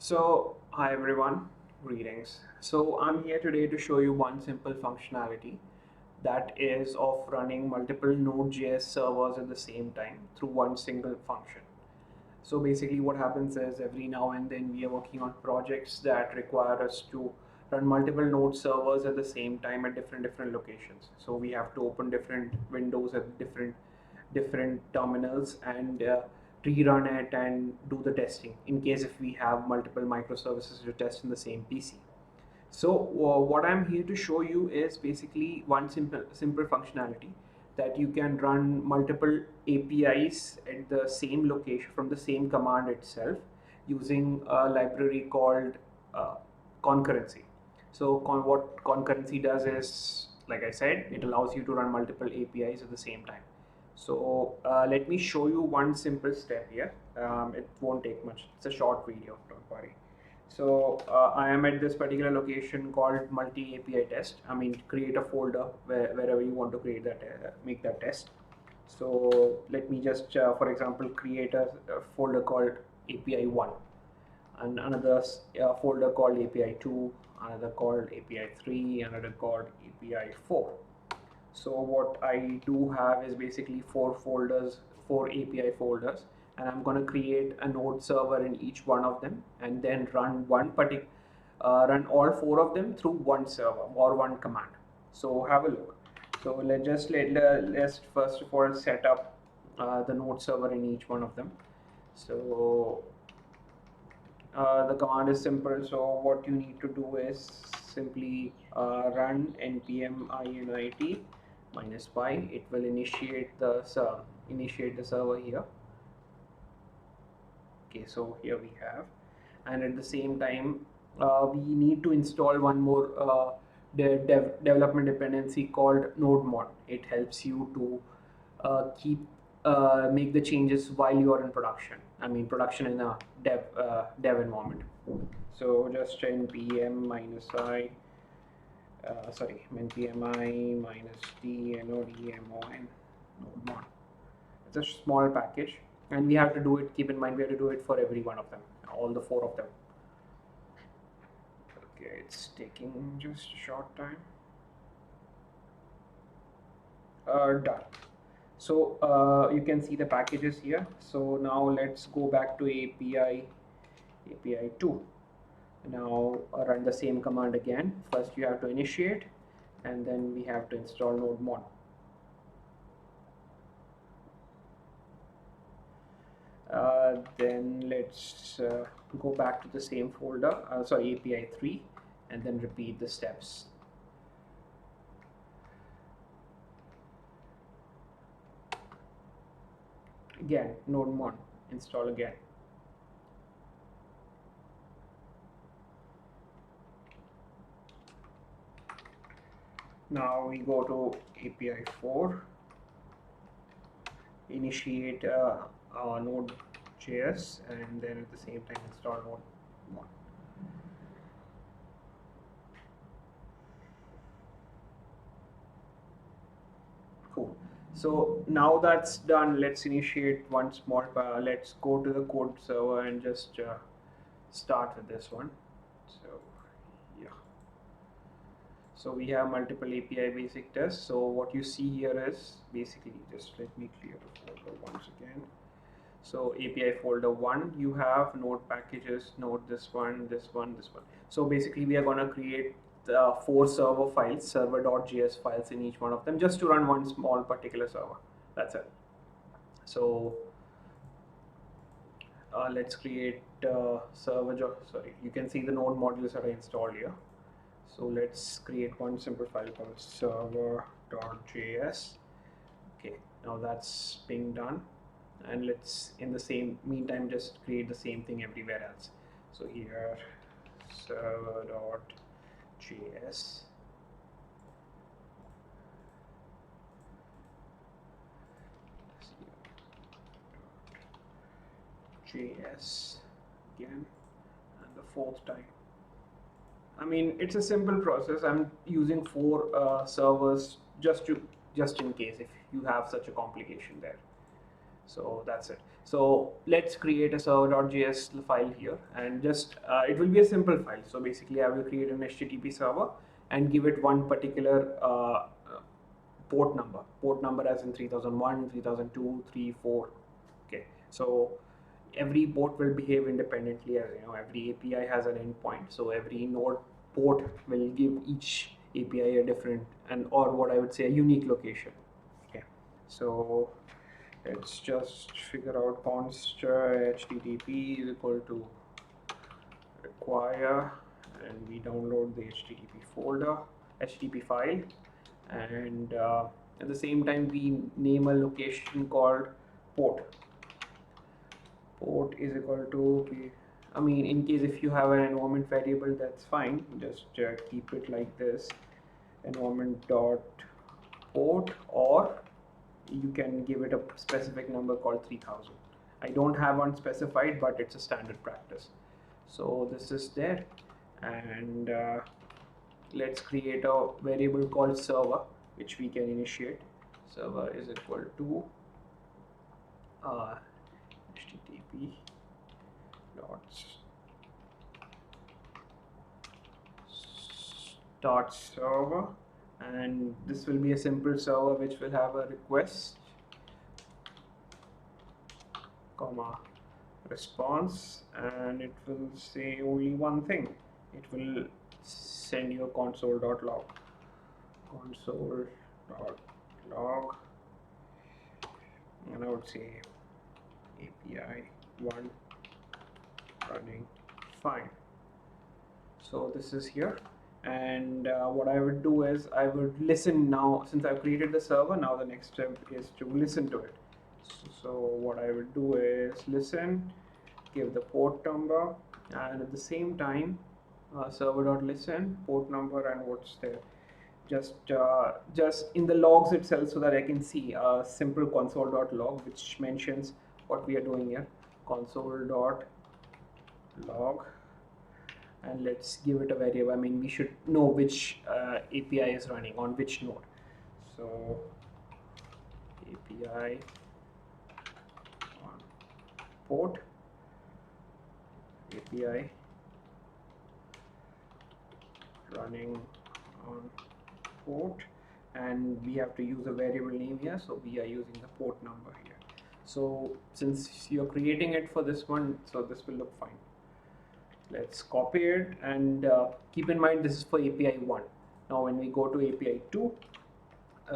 Hi everyone, greetings. I'm here today to show you one simple functionality that is of running multiple Node.js servers at the same time through one single function. So basically what happens is every now and then we are working on projects that require us to run multiple node servers at the same time at different locations. So we have to open different windows at different terminals and rerun it and do the testing in case if we have multiple microservices to test in the same PC. So what I'm here to show you is basically one simple functionality that you can run multiple APIs at the same location from the same command itself using a library called uh, concurrency. What concurrency does is, like I said, it allows you to run multiple APIs at the same time. Let me show you one simple step here. It won't take much. It's a short video, don't worry. I am at this particular location called multi API test. I mean, create a folder wherever you want to create that, make that test. So let me just, for example, create a folder called API 1 and another folder called API 2, another called API 3, another called API 4. So what I do have is basically four API folders, and I'm going to create a node server in each one of them, and then run all four of them through one server or one command. So have a look. So let's first of all set up the node server in each one of them. So the command is simple. So what you need to do is simply run npm init -pi. It will initiate the server here. Okay, so here we have, and at the same time we need to install one more development dependency called nodemon. It helps you to keep make the changes while you are in production. I mean production in a dev environment. So just npm -i npmi -d nodemon nodemon. It's a small package, and we have to do it. Keep in mind, we have to do it for every one of them, all the four of them. Okay, it's taking just a short time. Done. So you can see the packages here. So now let's go back to API 2. Now run the same command again. First you have to initiate, and then we have to install nodemon. Then let's go back to the same folder, API 3, and then repeat the steps. Again, nodemon, install again. Now we go to API 4, initiate Node.js, and then at the same time install nodemon. Cool. So now that's done, let's initiate one small, let's go to the code server and just start with this one. So yeah. So we have multiple API basic tests. So what you see here is basically, just let me clear the folder once again. So API folder 1, you have node packages, node this one, this one, this one. So basically we are going to create the 4 server files, server.js files in each one of them, just to run one small particular server. That's it. So let's create server you can see the node modules are installed here. So let's create one simple file called server.js. Okay, now that's being done, and let's in the same meantime just create the same thing everywhere else. So here server.js, JS again, and the fourth time. I mean, it's a simple process. I'm using 4 servers just in case if you have such a complication there. So that's it. So let's create a server.js file here, and just it will be a simple file. So basically I will create an HTTP server and give it one particular port number as in 3001, 3002, 3, 4. Okay, so every port will behave independently, as you know, every API has an endpoint, so every node port will give each API a different, and or what I would say, a unique location. Okay, so let's just figure out const http is equal to require, and we download the http folder, http file, and at the same time we name a location called port. Port is equal to, I mean, in case if you have an environment variable, that's fine, just keep it like this, environment dot port, or you can give it a specific number called 3000. I don't have one specified, but it's a standard practice. So this is there, and let's create a variable called server, which we can initiate. Server is equal to http dot server, and this will be a simple server which will have a request, comma, response, and it will say only one thing. It will send you a console.log, and I would say API 1 running fine. So this is here, and what I would do is I would listen now. Since I've created the server, now the next step is to listen to it. So what I would do is listen, give the port number, and at the same time server.listen, port number, and what's there, just in the logs itself, so that I can see a simple console.log which mentions what we are doing here, console.log, and let's give it a variable. I mean, we should know which API is running on which node. So API on port, API running on port, and we have to use a variable name here, so we are using the port number here. So since you're creating it for this one, so this will look fine. Let's copy it, and keep in mind this is for API 1. Now when we go to API 2,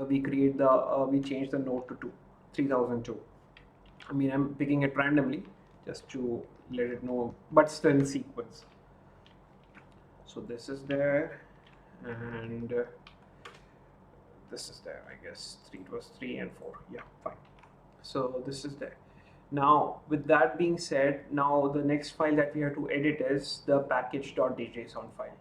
we create the we change the node to 3002. I mean, I'm picking it randomly just to let it know, but still in sequence. So this is there, and this is there. I guess it was 3 and 4. Yeah, fine. So this is there. Now, with that being said, now the next file that we have to edit is the package.json file.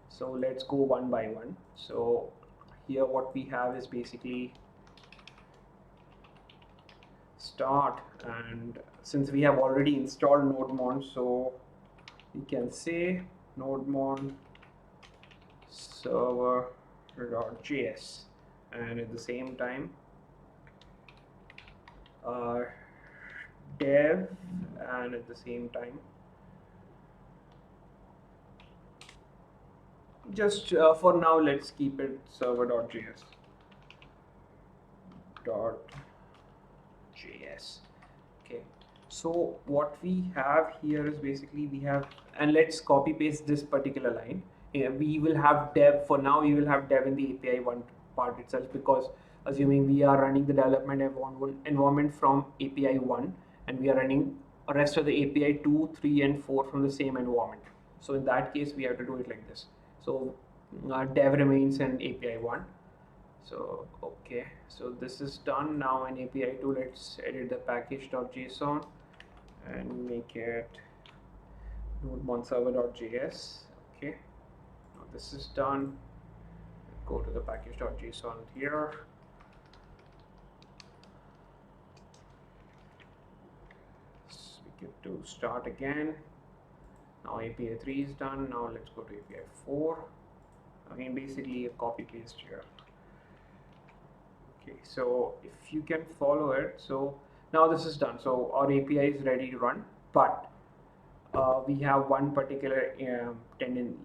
So let's go one by one. So here what we have is basically start, and since we have already installed nodemon, so we can say nodemon server.js, and at the same time dev, and at the same time just for now let's keep it server.js. Okay, so what we have here is basically we have, and let's copy paste this particular line. We will have dev, for now we will have dev in the API 1 part itself, because assuming we are running the development environment from API 1, and we are running the rest of the API 2, 3 and 4 from the same environment. So in that case we have to do it like this. So dev remains in API 1. So okay, so this is done. Now in API 2, let's edit the package.json and make it nodemon server.js. Okay, now this is done. Go to the package.json here. We get to start again. Now API 3 is done. Now let's go to API 4. Again, basically a copy paste here. Okay, so if you can follow it, so Now this is done. So our API is ready to run, but we have one particular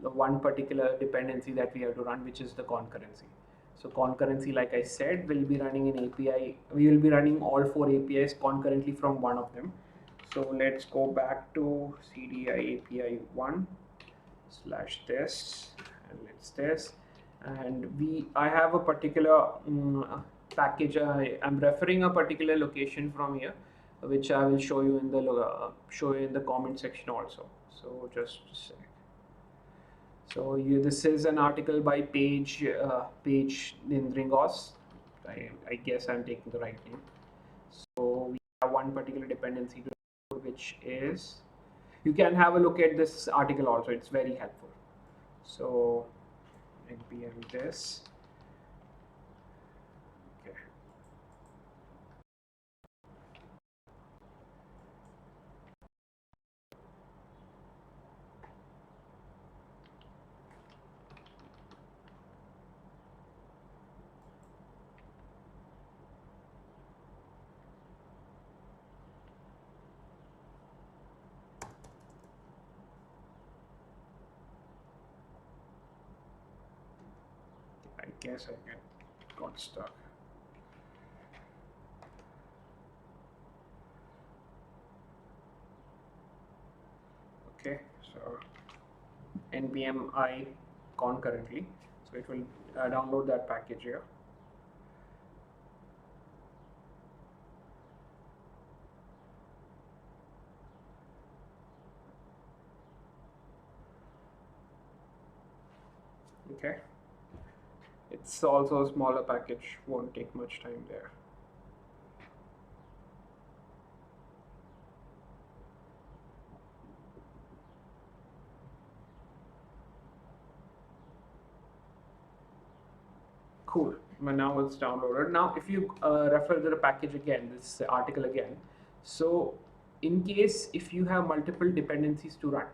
one particular dependency that we have to run, which is the concurrency. So concurrency, like I said, will be running an API. We will be running all 4 APIs concurrently from one of them. So let's go back to CDI API 1/tests and let's test. And I have a particular package. I'm referring a particular location from here, which I will show you in the comment section also. So just a sec. So this is an article by Page in Ringos. I guess I'm taking the right name. So we have one particular dependency which is, you can have a look at this article also. It's very helpful. So npm this. Okay. I guess I got stuck. Okay, so npm I concurrently, so it will download that package here. Okay, it's also a smaller package, won't take much time there. Cool. Now it's downloaded. Now if you refer to the package again, this article again, so in case if you have multiple dependencies to run,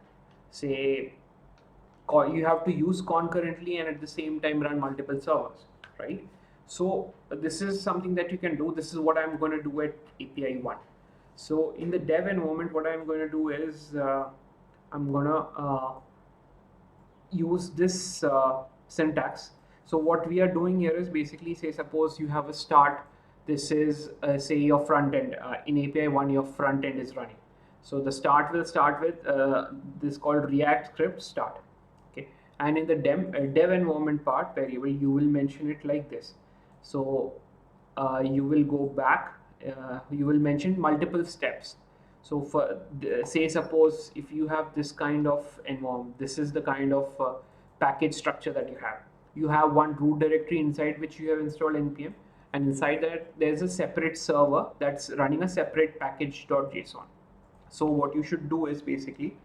say you have to use concurrently and at the same time run multiple servers, right? So this is something that you can do. This is what I'm going to do at API 1. So in the dev environment, what I'm going to do is I'm going to use this syntax. So what we are doing here is basically, say suppose you have a start. This is say your front end. In API 1 your front end is running. So the start will start with this called React script start. Okay, and in the dev environment part variable, you will mention it like this. So you will go back, you will mention multiple steps. So for say suppose if you have this kind of environment, this is the kind of package structure that you have. You have one root directory inside which you have installed npm, and inside that there's a separate server that's running a separate package.json. So what you should do is basically,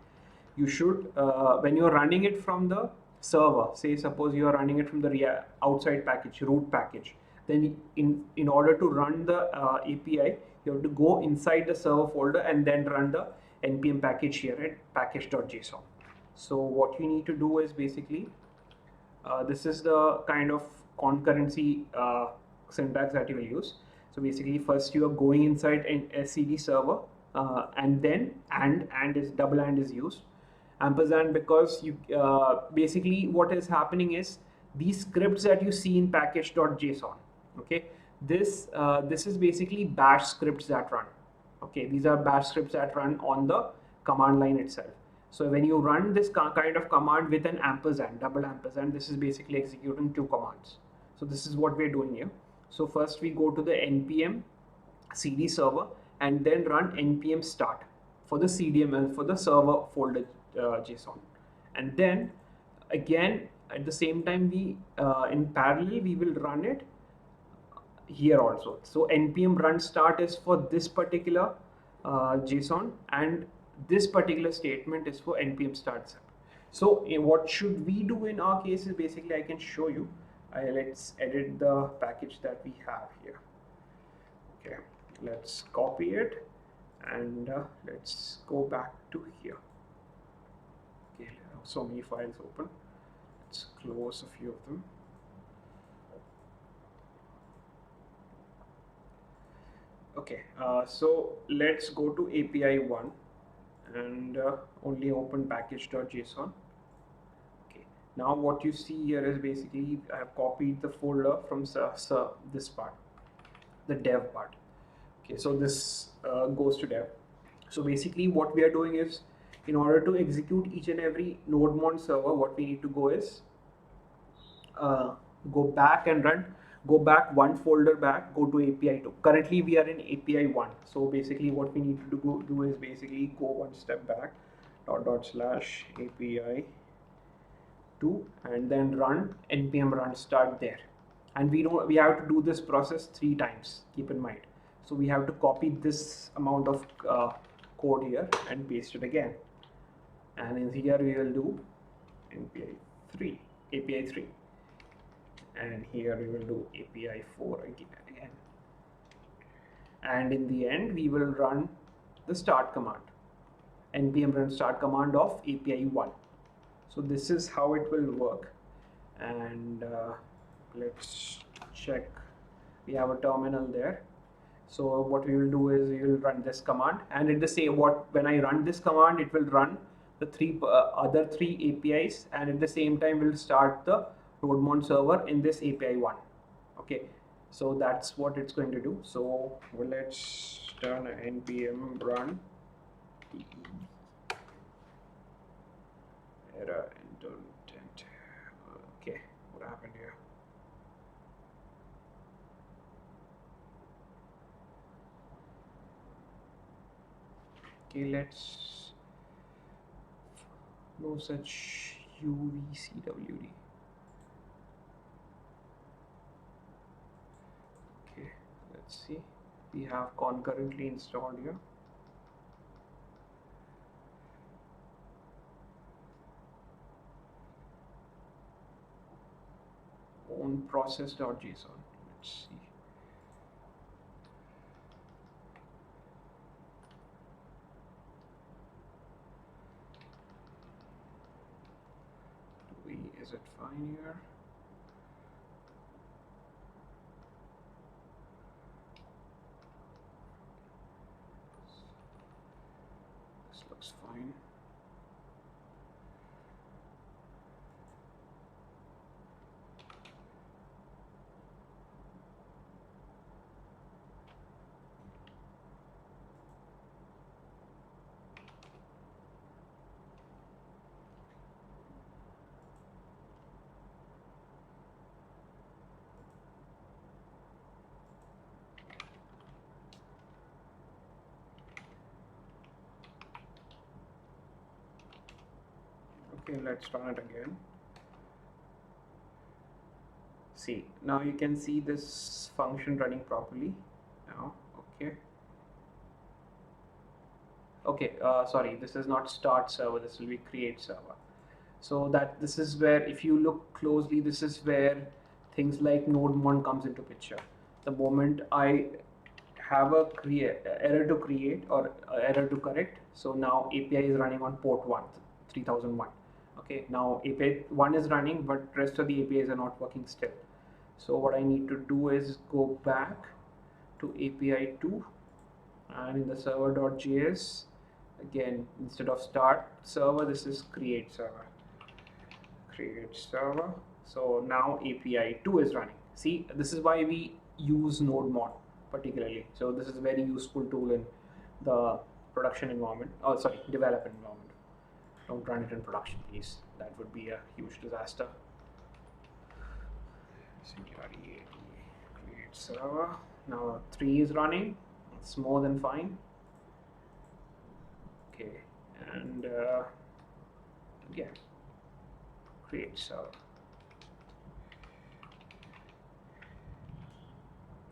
you should when you're running it from the server, say suppose you are running it from the outside package, root package, then in order to run the API, you have to go inside the server folder and then run the npm package here at package.json. So what you need to do is basically, this is the kind of concurrency syntax that you will use. So basically first you are going inside an SCD server, and then and is double and is used, ampersand, because you basically what is happening is these scripts that you see in package.json, okay, this is basically bash scripts that run. Okay, these are bash scripts that run on the command line itself. So when you run this kind of command with an ampersand, double ampersand, this is basically executing 2 commands. So this is what we're doing here. So first we go to the npm cd server and then run npm start for the CDML for the server folder JSON, and then again at the same time we in parallel we will run it here also. So npm run start is for this particular JSON, and this particular statement is for npm start. So what should we do in our case is basically, I can show you. Let's edit the package that we have here. Okay, let's copy it and let's go back to here. Okay, so many files open. Let's close a few of them. Okay, so let's go to API 1 and only open package.json. Okay, now what you see here is basically I have copied the folder from this part, the dev part. Okay, so this goes to dev. So basically what we are doing is, in order to execute each and every node-mon server, what we need to go is uh, go back and run, go back one folder back, go to API 2. Currently we are in API 1. So basically what we need to do is basically go one step back, // API 2, and then run npm run start there. And we have to do this process 3 times, keep in mind. So we have to copy this amount of code here and paste it again. And in here we will do API 3, and here we will do API 4 again. And in the end we will run the start command, npm run start command of API 1. So this is how it will work. And let's check, we have a terminal there. So what we will do is we will run this command, and it the same, when I run this command, it will run the other three APIs, and at the same time will start the node-mon server in this API 1. Okay, so that's what it's going to do. So let's turn npm run error intent. Okay, what happened here? Okay, let's no such uvcwd. Okay, let's see, we have concurrently installed here. On process.json. Let's see. Is it fine here? This looks fine. Okay, let's run it again. See, now you can see this function running properly now. Okay, sorry, this is not start server, this will be create server. So that this is where, if you look closely, this is where things like node-mon comes into picture. The moment I have a error to create or error to correct, so now API is running on port 3001. Okay, now API 1 is running, but rest of the APIs are not working still. So what I need to do is go back to API 2, and in the server.js, again, instead of start server, this is create server. So now API 2 is running. See, this is why we use node-mon particularly. So this is a very useful tool in the production environment, development environment. Don't run it in production, please. That would be a huge disaster. Create server. Now 3 is running. It's more than fine. Okay, and again, create server.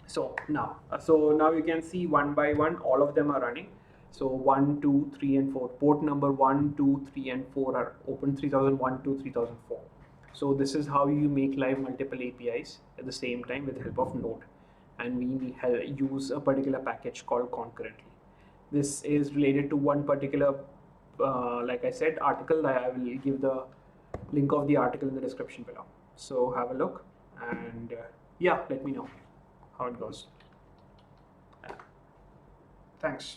So now you can see one by one, all of them are running. So 1, 2, 3, and 4. Port number 1, 2, 3, and 4 are open 3001 to 3004. So this is how you make live multiple APIs at the same time with the help of Node. And we use a particular package called Concurrency. This is related to one particular, like I said, article. I will give the link of the article in the description below. So have a look, and yeah, let me know how it goes. Thanks.